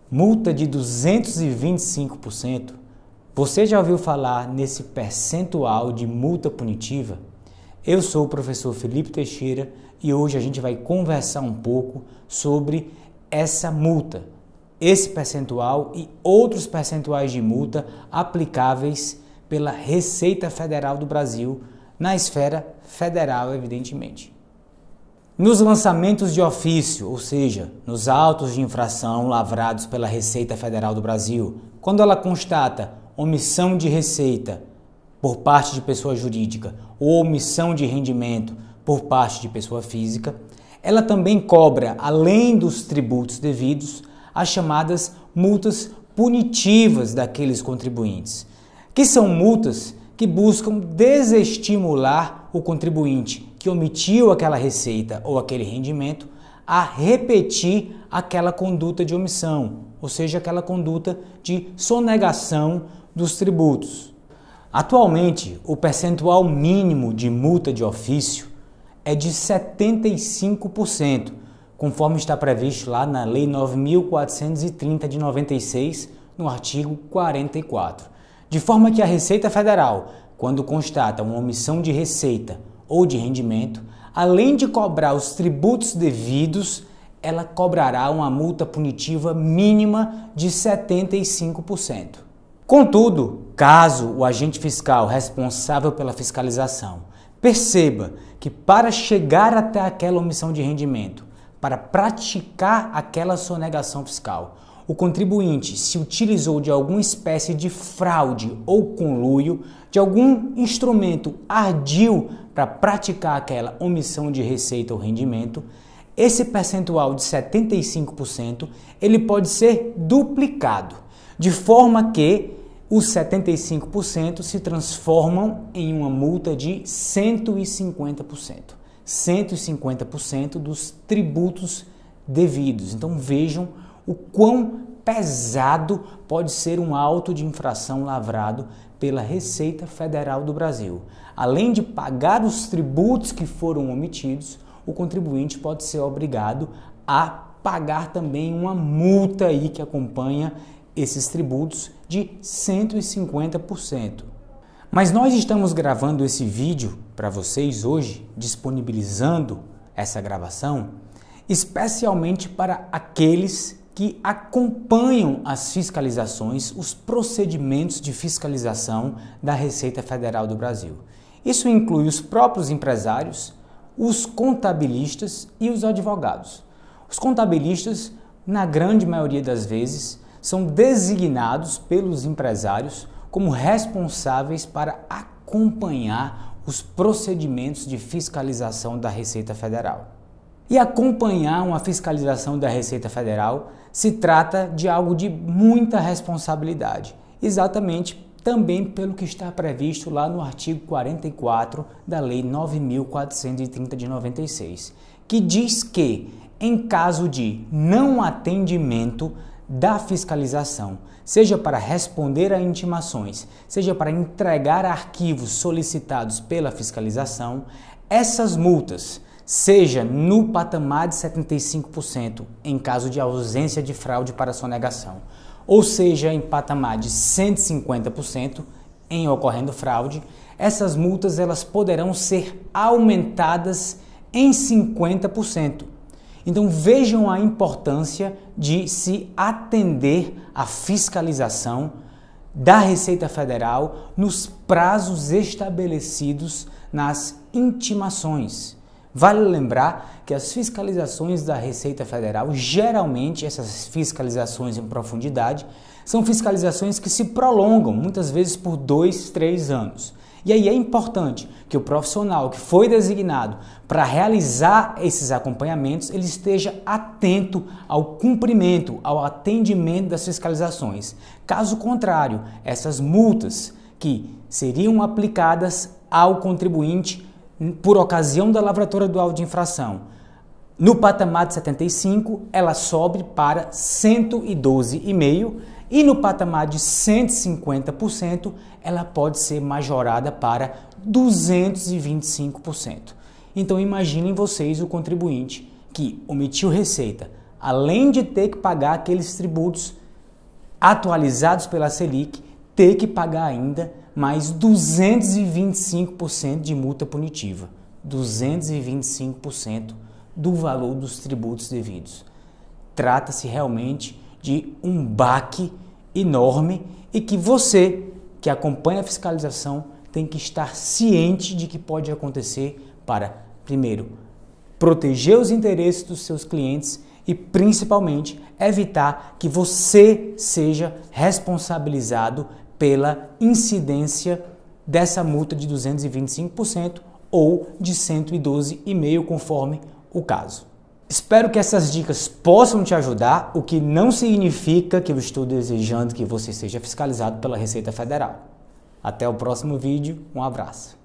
Multa de 225%. Você já ouviu falar nesse percentual de multa punitiva? Eu sou o professor Felipe Teixeira e hoje a gente vai conversar um pouco sobre essa multa, esse percentual e outros percentuais de multa aplicáveis pela Receita Federal do Brasil, na esfera federal, evidentemente. Nos lançamentos de ofício, ou seja, nos autos de infração lavrados pela Receita Federal do Brasil, quando ela constata omissão de receita por parte de pessoa jurídica ou omissão de rendimento por parte de pessoa física, ela também cobra, além dos tributos devidos, as chamadas multas punitivas daqueles contribuintes, que são multas que buscam desestimular o contribuinte que omitiu aquela receita ou aquele rendimento a repetir aquela conduta de omissão, ou seja, aquela conduta de sonegação dos tributos. Atualmente, o percentual mínimo de multa de ofício é de 75%, conforme está previsto lá na Lei 9.430 de 96, no artigo 44. De forma que a Receita Federal, quando constata uma omissão de receita ou de rendimento, além de cobrar os tributos devidos, ela cobrará uma multa punitiva mínima de 75%. Contudo, caso o agente fiscal responsável pela fiscalização perceba que para chegar até aquela omissão de rendimento, para praticar aquela sonegação fiscal, o contribuinte se utilizou de alguma espécie de fraude ou conluio, de algum instrumento ardil para praticar aquela omissão de receita ou rendimento, esse percentual de 75% ele pode ser duplicado, de forma que os 75% se transformam em uma multa de 150%. 150% dos tributos devidos. Então vejam o quão pesado pode ser um auto de infração lavrado pela Receita Federal do Brasil. Além de pagar os tributos que foram omitidos, o contribuinte pode ser obrigado a pagar também uma multa aí que acompanha esses tributos de 150%. Mas nós estamos gravando esse vídeo para vocês hoje, disponibilizando essa gravação, especialmente para aqueles que acompanham as fiscalizações, os procedimentos de fiscalização da Receita Federal do Brasil. Isso inclui os próprios empresários, os contabilistas e os advogados. Os contabilistas, na grande maioria das vezes, são designados pelos empresários como responsáveis para acompanhar os procedimentos de fiscalização da Receita Federal. E acompanhar uma fiscalização da Receita Federal se trata de algo de muita responsabilidade, exatamente também pelo que está previsto lá no artigo 44 da Lei 9.430 de 96, que diz que, em caso de não atendimento da fiscalização, seja para responder a intimações, seja para entregar arquivos solicitados pela fiscalização, essas multas, seja no patamar de 75% em caso de ausência de fraude para sonegação, ou seja em patamar de 150% em ocorrendo fraude, essas multas elas poderão ser aumentadas em 50%. Então vejam a importância de se atender à fiscalização da Receita Federal nos prazos estabelecidos nas intimações. Vale lembrar que as fiscalizações da Receita Federal, geralmente essas fiscalizações em profundidade, são fiscalizações que se prolongam, muitas vezes por 2, 3 anos. E aí é importante que o profissional que foi designado para realizar esses acompanhamentos, ele esteja atento ao cumprimento, ao atendimento das fiscalizações. Caso contrário, essas multas que seriam aplicadas ao contribuinte por ocasião da lavratura do auto de infração, no patamar de 75, ela sobe para 112,5% e no patamar de 150%, ela pode ser majorada para 225%. Então imaginem vocês o contribuinte que omitiu receita, além de ter que pagar aqueles tributos atualizados pela Selic, ter que pagar ainda mais 225% de multa punitiva. 225% do valor dos tributos devidos. Trata-se realmente de um baque enorme e que você, que acompanha a fiscalização, tem que estar ciente de que pode acontecer para, primeiro, proteger os interesses dos seus clientes e, principalmente, evitar que você seja responsabilizado pela incidência dessa multa de 225% ou de 112,5%, conforme o caso. Espero que essas dicas possam te ajudar, o que não significa que eu estou desejando que você seja fiscalizado pela Receita Federal. Até o próximo vídeo, um abraço.